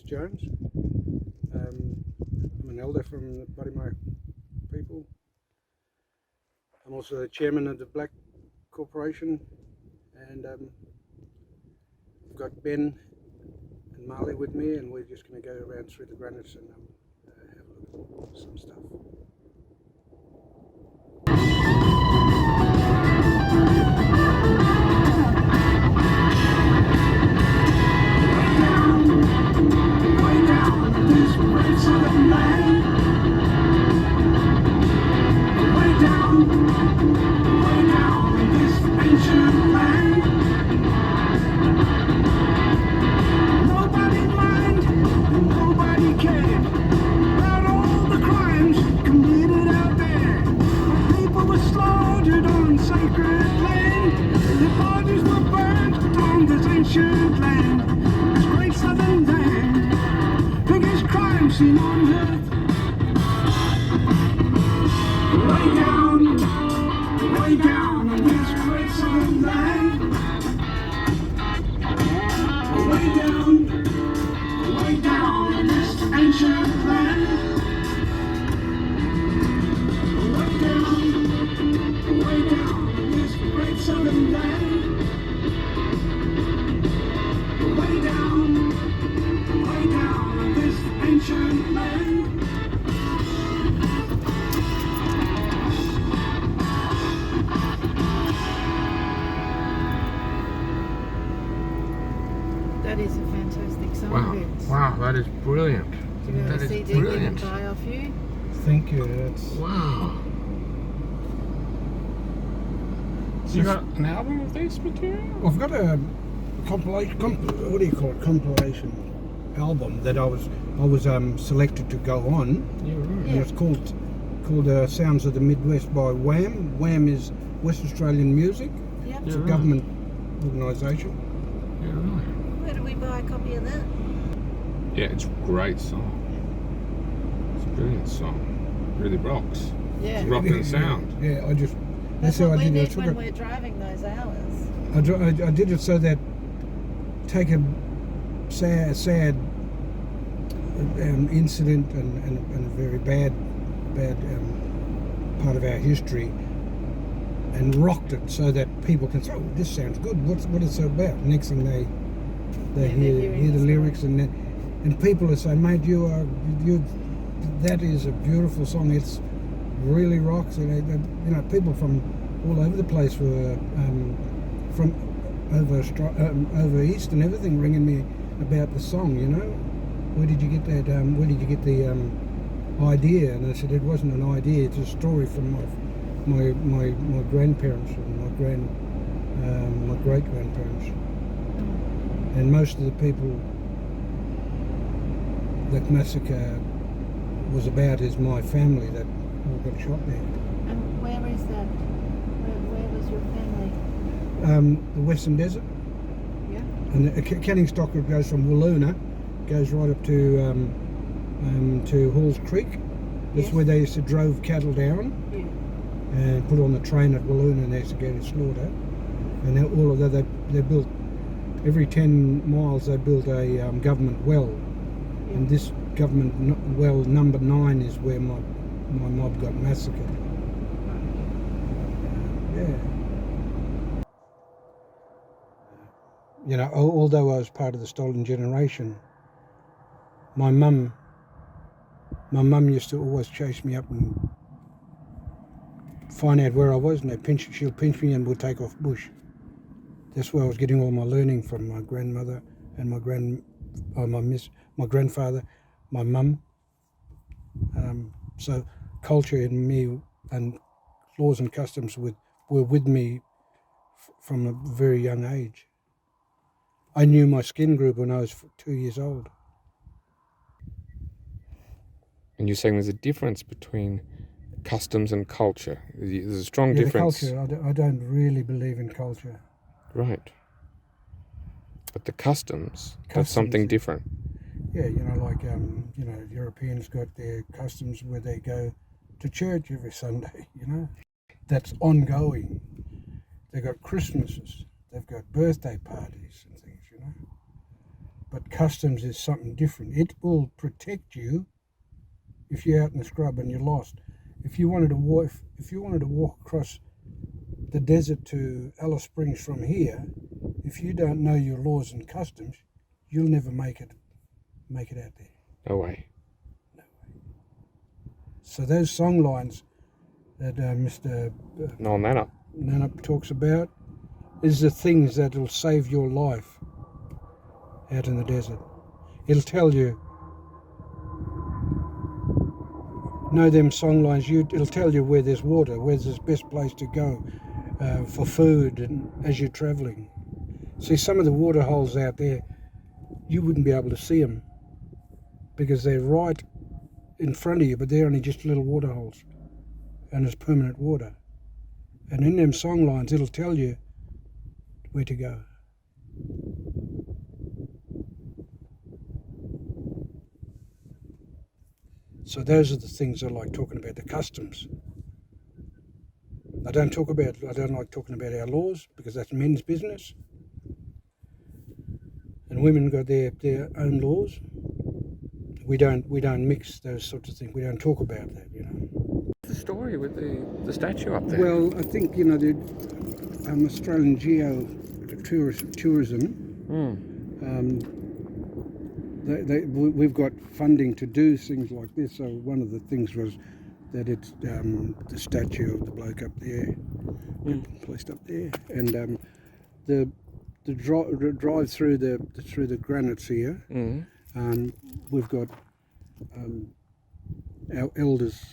Jones. I'm an elder from the Budimai people. I'm also the chairman of the Black Corporation, and I've got Ben and Marley with me, and we're just going to go around through the Granites and have a look at some stuff. That is a fantastic song. Wow, that is brilliant. Do you have a CD we can buy off you? Thank you. That's wow. So you got an album of this material? I've got a compilation. What do you call it? Compilation album that I was selected to go on. Yeah, right. And it's called Sounds of the Midwest by Wham. Wham is West Australian Music. Yep. It's a government organisation. Yeah, right. Where do we buy a copy of that? Yeah, it's a great song. It's a brilliant song. Really rocks. Yeah. It's rocking sound. Yeah, That's how what I we did it. need when we're driving those hours. I did it so that take a sad incident and a very bad part of our history and rocked it so that people can say, oh, this sounds good. What is it about? Next thing they hear the lyrics and people are saying, mate, that is a beautiful song. It's really rocks. And people from all over the place were from over east and everything ringing me about the song. Where did you get that? Where did you get the idea? And I said it wasn't an idea. It's a story from my grandparents and my great grandparents. And most of the people that massacre was about is my family that all got shot there. And where is that? Where was your family? The Western Desert. Yeah. And the canning stock goes from Willoona, goes right up to Halls Creek. That's where they used to drove cattle down and put on the train at Willoona and they used to go to slaughter. And all of that, they built, every 10 miles they built a government well. Yeah. And this government well number 9 is where my mob got massacred. Although I was part of the stolen generation, my mum used to always chase me up and find out where I was, and she'll pinch me and we'll take off bush. That's where I was getting all my learning from my grandmother and my grandfather, my mum. So culture in me and laws and customs were with me from a very young age. I knew my skin group when I was 2 years old. And you're saying there's a difference between customs and culture. There's a strong difference. The culture, I don't really believe in culture. Right. But the customs, that's something different. Yeah, Europeans got their customs where they go to church every Sunday, That's ongoing. They've got Christmases. They've got birthday parties and things, But customs is something different. It will protect you if you're out in the scrub and you're lost. If you wanted to walk across the desert to Alice Springs from here, if you don't know your laws and customs, you'll never make it out there. No way. So those song lines that Mr. No manner. Nanup talks about is the things that will save your life out in the desert. It'll tell you, know them song lines, it'll tell you where there's water, where's the best place to go for food and as you're travelling. See, some of the water holes out there, you wouldn't be able to see them because they're right in front of you, but they're only just little water holes and it's permanent water. And in them song lines, it'll tell you where to go. So those are the things I like talking about, the customs. I don't like talking about our laws because that's men's business. And women got their own laws. We don't mix those sorts of things. We don't talk about that, you know. What's the story with the statue up there? Well, I think, you know, the Australian tourism. We've got funding to do things like this. So one of the things was that it's the statue of the bloke up there, placed up there, and the drive through the granites here. We've got our elders'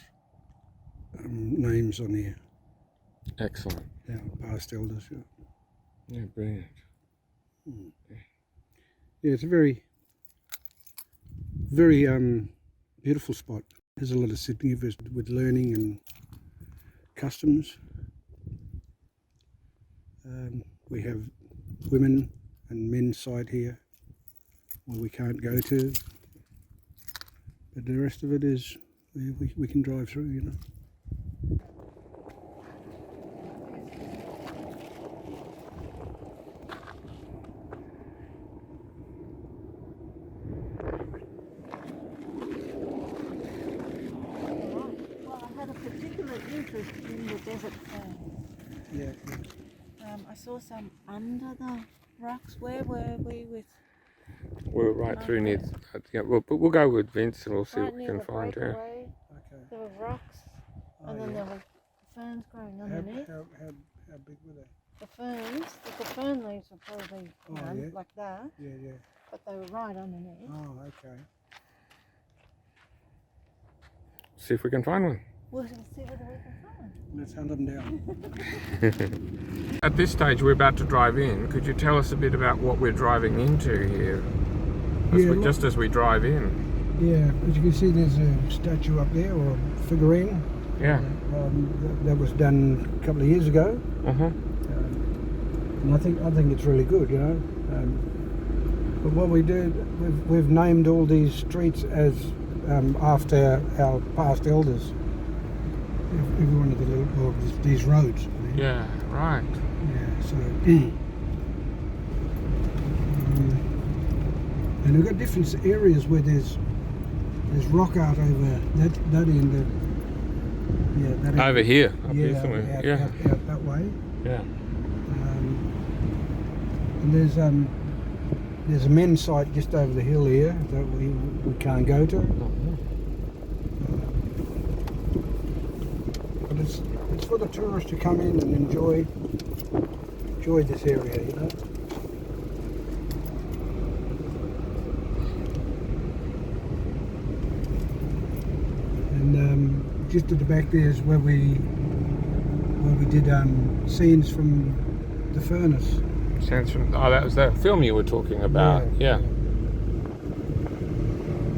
names on here. Excellent. Our past elders. Yeah, brilliant. Yeah, it's a very beautiful spot. There's a lot of Sydney with learning and customs. We have women and men's side here where we can't go to, but the rest of it is we can drive through, you know. Interest in the desert fern. Yeah. I saw some under the rocks. Where were we with? We're right through near. Yeah, we'll go with Vince and we'll see Right what we near can the find. Yeah. breakaway. Okay. There were rocks, and then there were ferns growing underneath. How big were they? The ferns, the fern leaves were probably like that, Yeah. but they were right underneath. Oh, okay. See if we can find one. We'll see whether we can find. Let's hunt them down. At this stage, we're about to drive in. Could you tell us a bit about what we're driving into here? Just as we drive in. Yeah, as you can see, there's a statue up there, or a figurine. Yeah. That was done a couple of years ago. And I think it's really good, you know. But what we did, we've named all these streets as after our past elders. Every one of these roads. Yeah, right. Yeah, so and we've got different areas where there's rock art over that end of that over end. here, up here Yeah, somewhere. out that way. Yeah. And there's a men's site just over the hill here that we can't go to. But it's for the tourists to come in and enjoy this area, you know. And just at the back there is where we did scenes from the furnace. Sounds from, that was that film you were talking about. Yeah.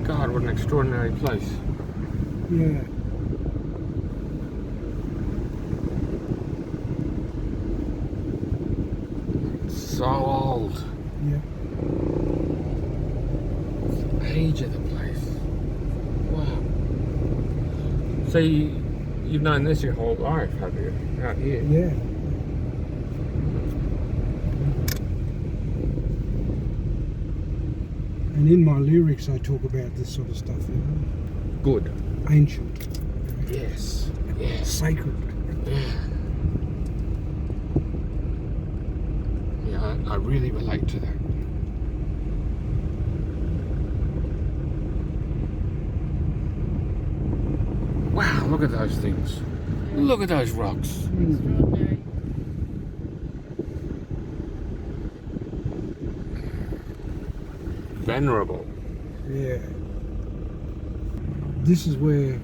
God, what an extraordinary place. Yeah. So old. Yeah. The age of the place. Wow. So you've known this your whole life, have you? Out here? Yeah. And in my lyrics, I talk about this sort of stuff, you know, Good. ancient, Yes. Yes. sacred. Yeah. Yeah, I really relate to that. Wow, look at those things. Look at those rocks. Extraordinary. Venerable. Yeah. This is where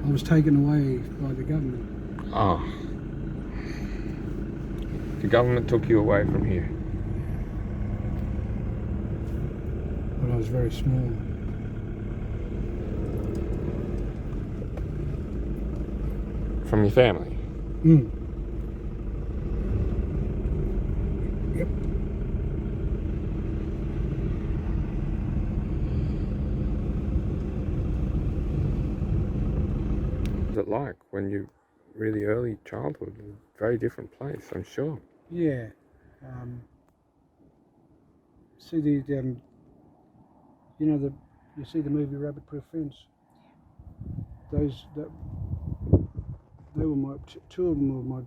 I was taken away by the government. Oh. The government took you away from here. When I was very small. From your family. Mm. Yep. What was it like when you really early childhood? A very different place, I'm sure. Yeah. See the you know you see the movie Rabbit Proof Fence. They were two of them were my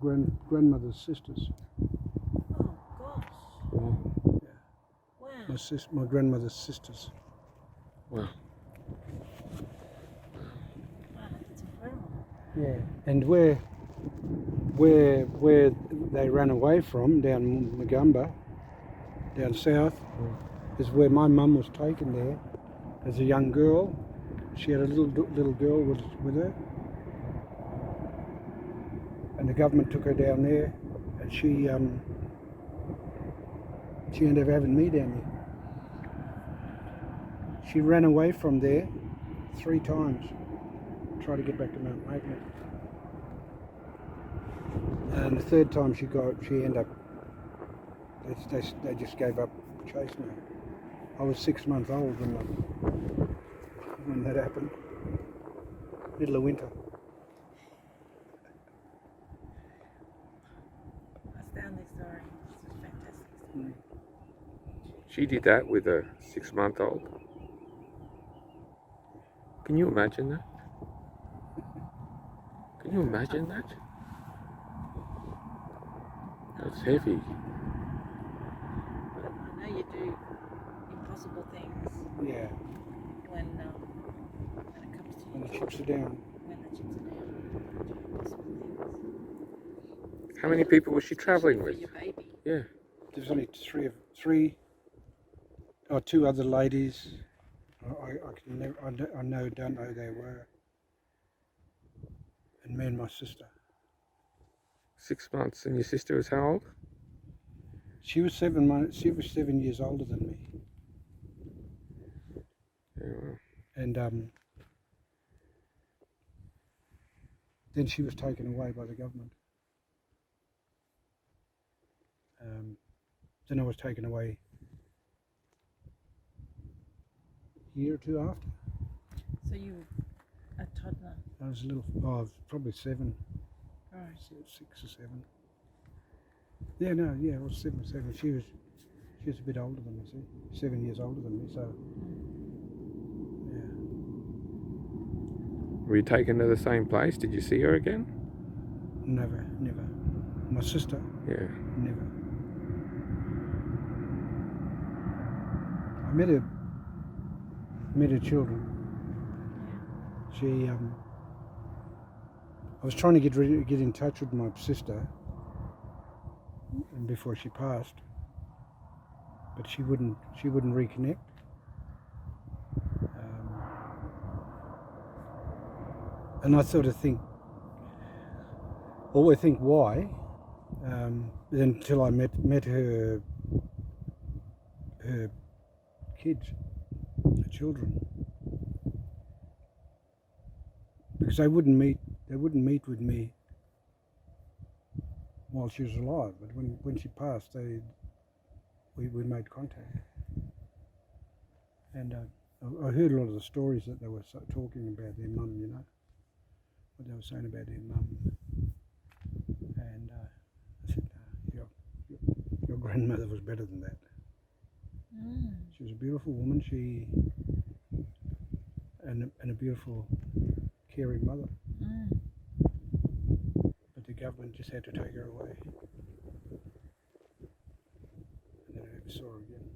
grandmother's sisters. Oh gosh. Wow. Wow. My grandmother's sisters. Wow. Wow, that's incredible. Yeah. And where they ran away from down Magumba, down south, is where my mum was taken there as a young girl. She had a little girl with her, and the government took her down there, and she ended up having me down there. She ran away from there 3 times, tried to get back to Mount Magnet. And the 3rd time she ended up, they just gave up chasing her. I was 6 months old when that happened, middle of winter. Astounding story. It's a fantastic story. She did that with a 6-month-old. Can you imagine that? Can you imagine that? That's heavy. But I know you do impossible things Yeah, when it comes to when the your chips are children. down. When the chips are down, you do impossible things. How many people was she travelling Especially with? for your baby. Yeah. There's only two other ladies. Don't know who they were. And me and my sister. 6 months, and your sister was how old? She was 7 months. She was 7 years older than me. Yeah, well, And then she was taken away by the government. Then I was taken away a year or 2 after. So you were a toddler. I was I was probably 7, Right. 6 or 7. Yeah, I was 7. She was a bit older than me, see, 7 years older than me. So, yeah. were you taken to the same place? Did you see her again? Never. My sister, Yeah. never. I met her children. She, I was trying to get in touch with my sister, and before she passed, but she wouldn't reconnect. And I sort of always think why. Until I met her kids, her children, because they wouldn't meet with me while she was alive. But when she passed, we made contact, and I heard a lot of the stories that they were talking about their mum. You know, what they were saying about their mum, and I said, your grandmother was better than that. She was a beautiful woman. And a beautiful, caring mother. But the government just had to take her away. And then I never saw her again.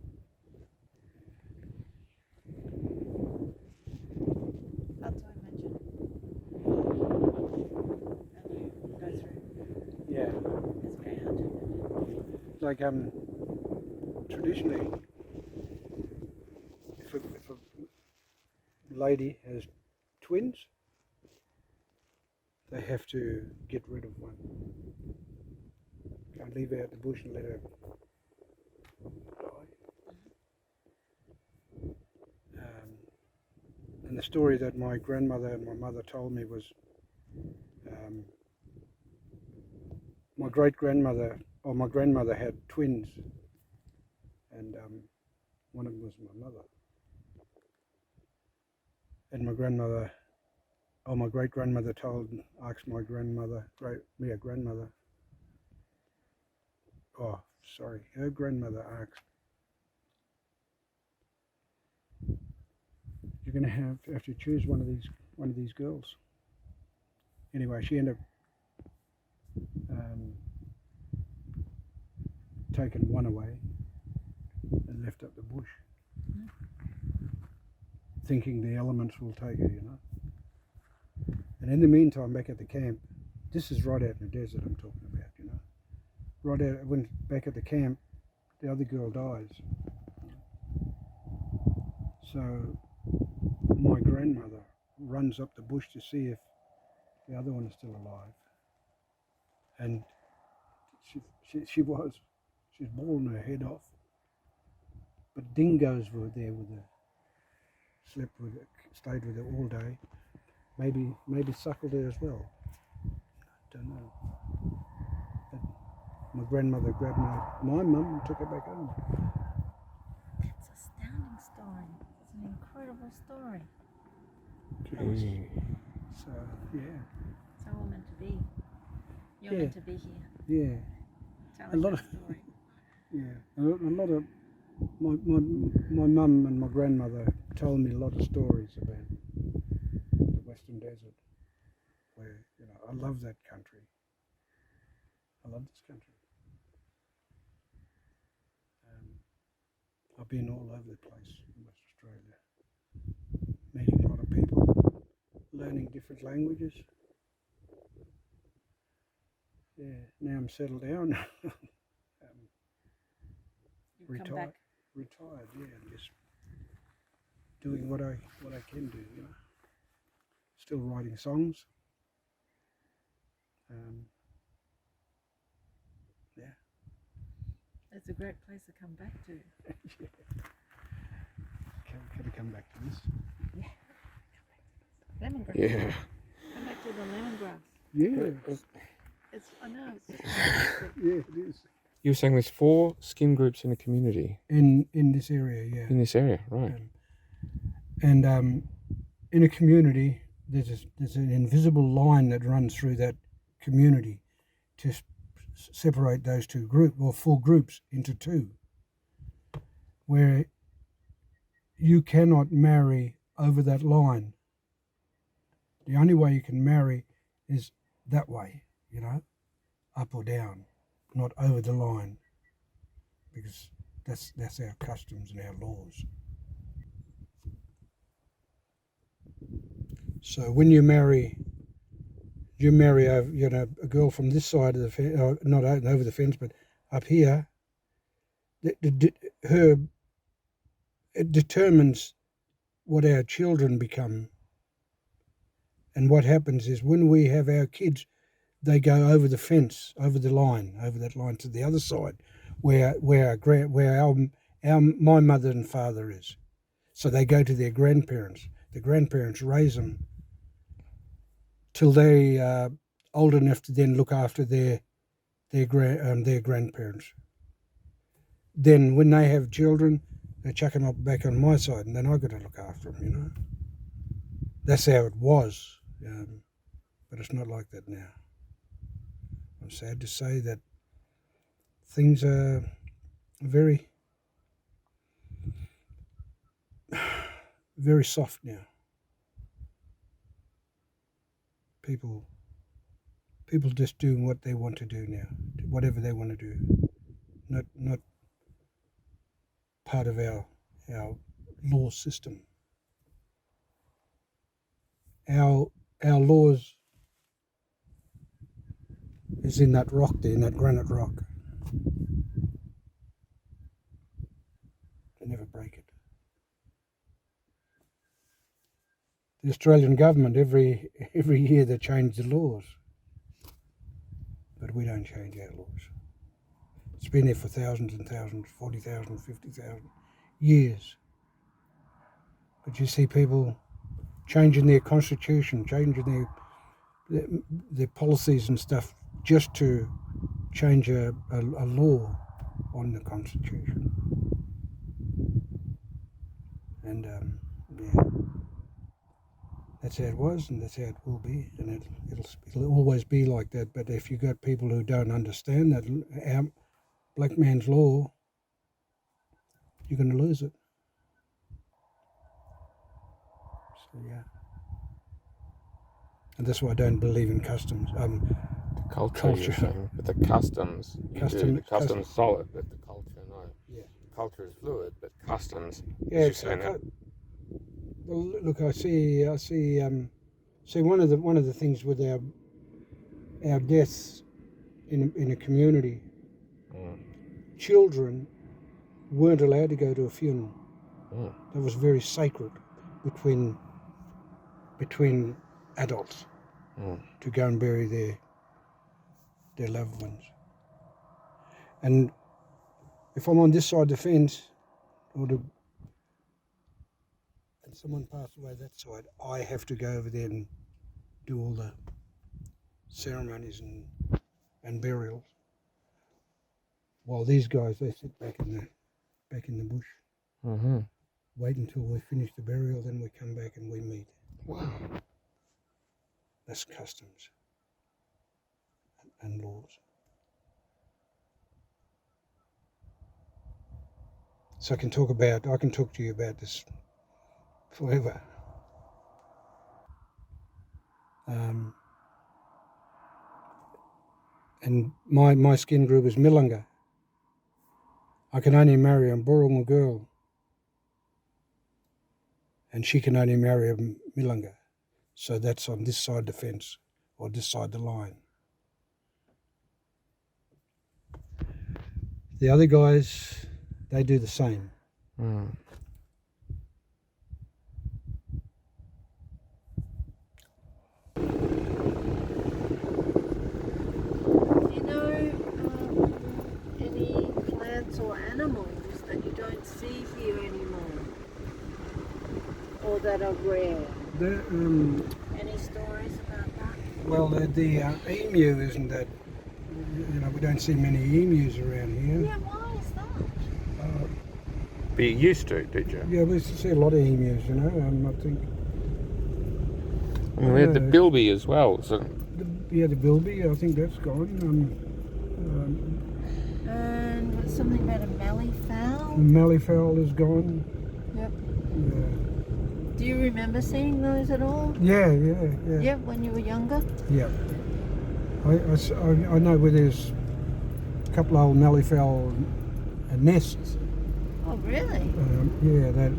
That's what I mentioned. Go through. Yeah. It's very hard to imagine. Like traditionally, if a lady has twins, they have to get rid of one. Can't leave her out the bush and let her die. And the story that my grandmother and my mother told me was my great-grandmother, or my grandmother had twins, and one of them was my mother. And my grandmother, or my great-grandmother asked my grandmother, her grandmother asked, "You're going to have to choose one of these girls." Anyway, she ended up taking one away and left up the bush, thinking the elements will take her, And in the meantime, back at the camp, this is right out in the desert I'm talking about, Right out, back at the camp, the other girl dies. So my grandmother runs up the bush to see if the other one is still alive. And she's bawling her head off. But dingoes were there with her, stayed with her all day. Maybe suckled her as well. I don't know. But my grandmother grabbed my mum and took her back home. That's an astounding story. It's an incredible story. So, yeah. So we're meant to be. You're Yeah. meant to be here. Yeah. Tell A lot us of- that story. Yeah. A lot of my mum and my grandmother told me a lot of stories about the Western Desert, where I love that country. I love this country. I've been all over the place in West Australia, meeting a lot of people, learning different languages. Yeah, now I'm settled down. You come back. Retired, yeah, and just doing what I can do, Still writing songs. Yeah. It's a great place to come back to. Yeah. Can I come back to this? Yeah. Lemongrass. Yeah. Come back to the lemongrass. Yeah. I know. Yeah, it is. You were saying there's 4 skin groups in a community. In this area, yeah. In this area, right. And in a community, there's an invisible line that runs through that community to separate those 4 groups into 2, where you cannot marry over that line. The only way you can marry is that way, up or down, not over the line, because that's our customs and our laws. So when you marry a girl from this side of the fence, not over the fence, but up here, it determines what our children become. And what happens is when we have our kids, they go over the fence, over that line to the other side, where my mother and father is. So they go to their grandparents. The grandparents raise them till they are old enough to then look after their grandparents. Then when they have children, they chuck them up back on my side, and then I got to look after them. That's how it was, but it's not like that now. I'm sad to say that things are very very soft now. People just doing what they want to do now, whatever they want to do. Not part of our law system. Our laws is in that rock there, in that granite rock. They never break it. The Australian government, every year they change the laws. But we don't change our laws. It's been there for thousands and thousands, 40,000, 50,000 years. But you see people changing their constitution, changing their policies and stuff just to change a law on the constitution. And yeah, that's how it was, and that's how it will be, and it'll always be like that. But if you got people who don't understand that our black man's law, you're going to lose it. So yeah, and that's why I don't believe in customs. Culture. You're saying, but the customs, the customs solid, but the culture no. Yeah. Culture is fluid, but customs. Yeah, well, look, I see one of the things with our deaths in a community. Children weren't allowed to go to a funeral. That was very sacred between adults to go and bury their loved ones. And if I'm on this side of the fence, and someone passed away that side, I have to go over there and do all the ceremonies and burials. While these guys, they sit back in the bush, wait until we finish the burial, then we come back and we meet. Wow, that's customs and laws. So I can talk to you about this forever. And my skin group is Milanga. I can only marry a Burunga girl, and she can only marry a Milanga. So that's on this side of the fence, or this side of the line. The other guys, they do the same. Or animals that you don't see here anymore, or that are rare? Any stories about that? Well, the emu isn't that. We don't see many emus around here. Yeah, why is that? but you used to, did you? Yeah, we used to see a lot of emus. I think. And we had the bilby as well. So. The bilby. I think that's gone. And something about a malleefowl? The malleefowl is gone. Yep. Yeah. Do you remember seeing those at all? Yeah. Yeah, when you were younger? Yeah. I know where there's a couple of old malleefowl nests. Oh, really?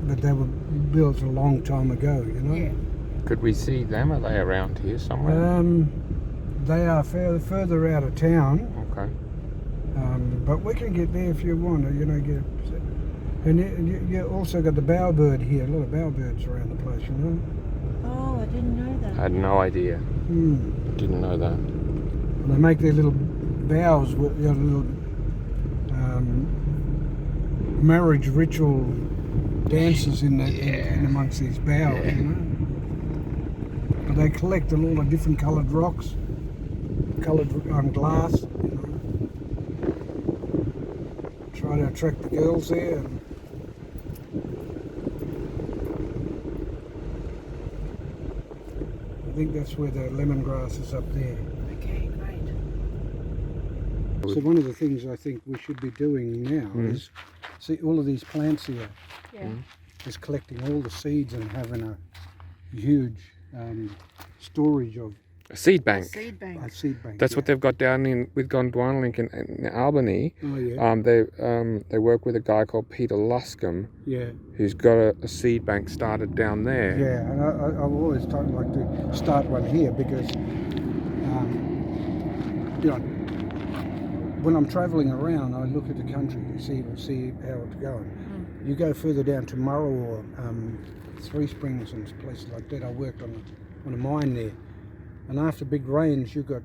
But they were built a long time ago, Yeah. Could we see them? Are they around here somewhere? They are further out of town. Okay. But we can get there if you want to, And you also got the bowerbird here. A lot of bowerbirds around the place, Oh, I didn't know that. I had no idea. Didn't know that. They make their little boughs with little marriage ritual dances in amongst these boughs, But they collect a lot of different coloured rocks, coloured glass, Try to attract the girls there. I think that's where the lemongrass is up there. Okay, great. So one of the things I think we should be doing now is see all of these plants here. Yeah. is collecting all the seeds and having a huge storage of A seed bank. Seed bank. a seed bank. That's what they've got down in with Gondwanlink in Albany. Oh yeah. They work with a guy called Peter Luscombe, Yeah. who's got a seed bank started down there. Yeah, and I've always like to start one here because, you know, when I'm travelling around, I look at the country to see how it's going. You go further down to Murrow or Three Springs and places like that. I worked on a mine there, and after big rains, you got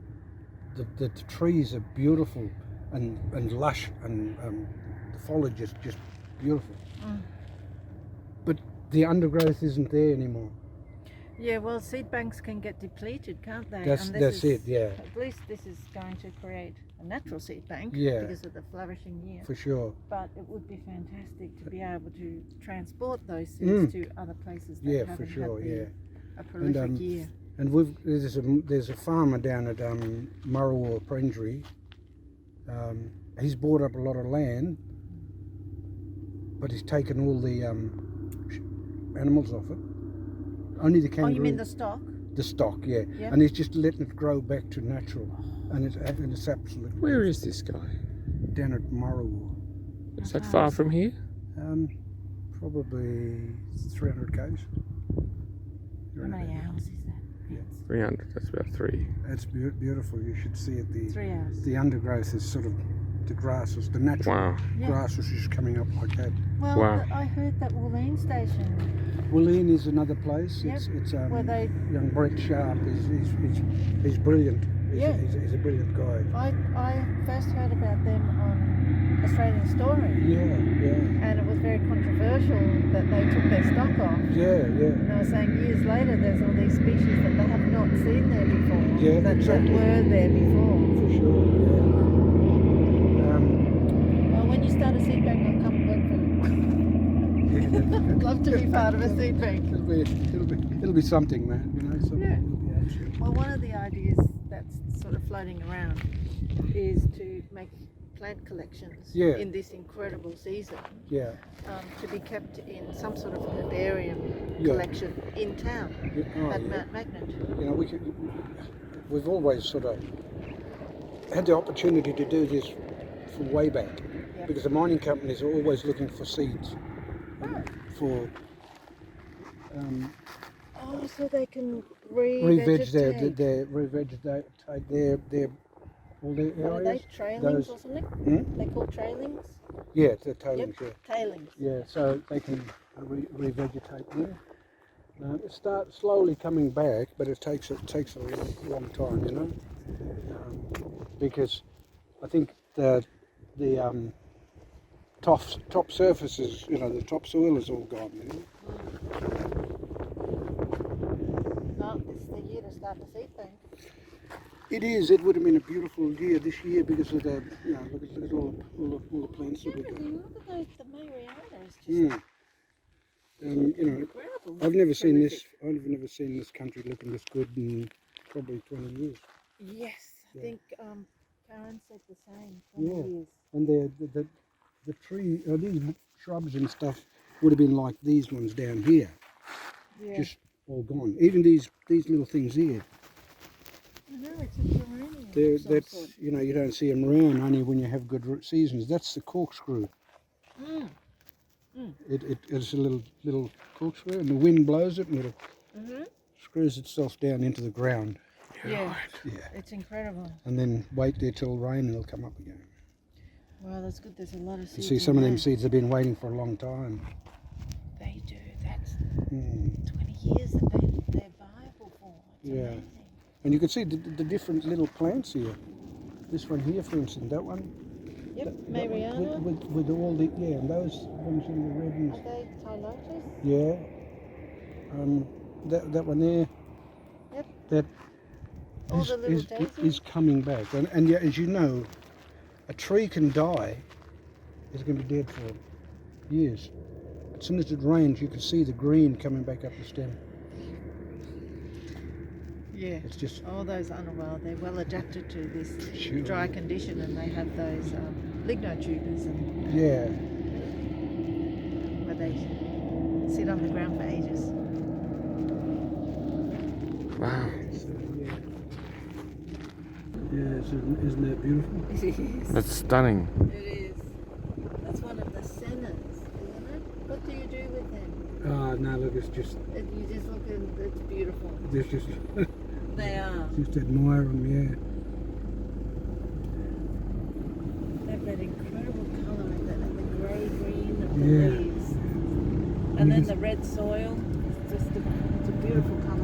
the trees are beautiful and lush, and the foliage is just beautiful. But the undergrowth isn't there anymore. Yeah, well, seed banks can get depleted, can't they? That's it. Yeah, At least this is going to create a natural seed bank because of the flourishing year. for sure. But it would be fantastic to be able to transport those seeds to other places that haven't for sure. had a prolific year. And there's a farmer down at Murrow Prendery. He's bought up a lot of land, but he's taken all the animals off it. Only the kangaroo. Oh, you mean the stock? The stock, yeah. Yep. And he's just letting it grow back to natural, and it's absolutely. Where is this guy? Down at Murrow. Is that far from here? Probably 300 k's. How many hours is that? Yeah. 300. That's about 3. It's beautiful. You should see it. 3 hours. The undergrowth is sort of the grasses, the natural Wow. grass is just coming up like that. Well, Wow. I heard that Woolleen station. Willeen is another place. Yep. It's Where they- young Brett Sharp he's brilliant. Yeah. He's a brilliant guy. I first heard about them on Australian Story, Yeah. and it was very controversial that they took their stock off. Yeah. And they were saying years later there's all these species that they have not seen there before, Yeah, that exactly. were there before. For sure. Well, when you start a seed bank, I'll come and work for you. I'd love to be part of a seed bank. It'll be something, man. You know, something. Yeah. It'll be absolutely. Well, one of the ideas that's sort of floating around is to make plant collections in this incredible season Yeah. to be kept in some sort of herbarium Yeah. collection in town at Mount Magnet. You know, we've always sort of had the opportunity to do this from way back, because the mining companies are always looking for seeds for so they can revegetate revegetate. their all their What are they, areas. trailings or something? Hmm? They call trailings? Yeah, the tailings. Tailings. Yeah, so they can revegetate there. It starts slowly coming back, but it takes a long time, you know, because I think the top surfaces, you know, the topsoil is all gone. You know? No, this is the year to start the seed bank. It is. It would have been a beautiful year this year because of the, you know, look at all the plants that we got. Look at those, the Mariana is just You know, incredible. I've never seen this country looking this good in probably 20 years. Yes, I think Karen said the same. 20 Yeah. years. And the tree, these shrubs and stuff would have been like these ones down here, Yeah. just all gone. Even these little things here. I know, it's a geranium. They're, of some that's sort. you know, you don't see them around only when you have good seasons. That's the corkscrew. It's a little corkscrew, and the wind blows it, and it screws itself down into the ground. Yeah, Yeah, it's incredible. and then wait there till rain, and it'll come up again. Well, that's good. There's a lot of You seeds. see, in some of them there. seeds have been waiting for a long time. They do. That's Mm. 20 years that they're viable for. It's Yeah. amazing. And you can see the different little plants here. This one here, for instance, that one. Yep, that one Mariana. with all the, yeah, and those ones in the red and, Are they Tylotus? yeah. That one there. Yep. That All the little daisies? is coming back. And yeah, as you know, a tree can die. It's going to be dead for years. As soon as it rains, you can see the green coming back up the stem. Yeah. It's just, All those they're well adapted to this Sure. dry condition, and they have those lignotubers and yeah. where they sit on the ground for ages. Wow. So, isn't that beautiful? It is. That's stunning. It is. That's one of the sinners, isn't it? What do you do with them? No, look, it's just, You just look and it's beautiful. there's just, They are. just admire them, yeah. They have that incredible colour and the grey-green of the Yeah. leaves. And And you then can- the red soil. It's just it's a beautiful colour.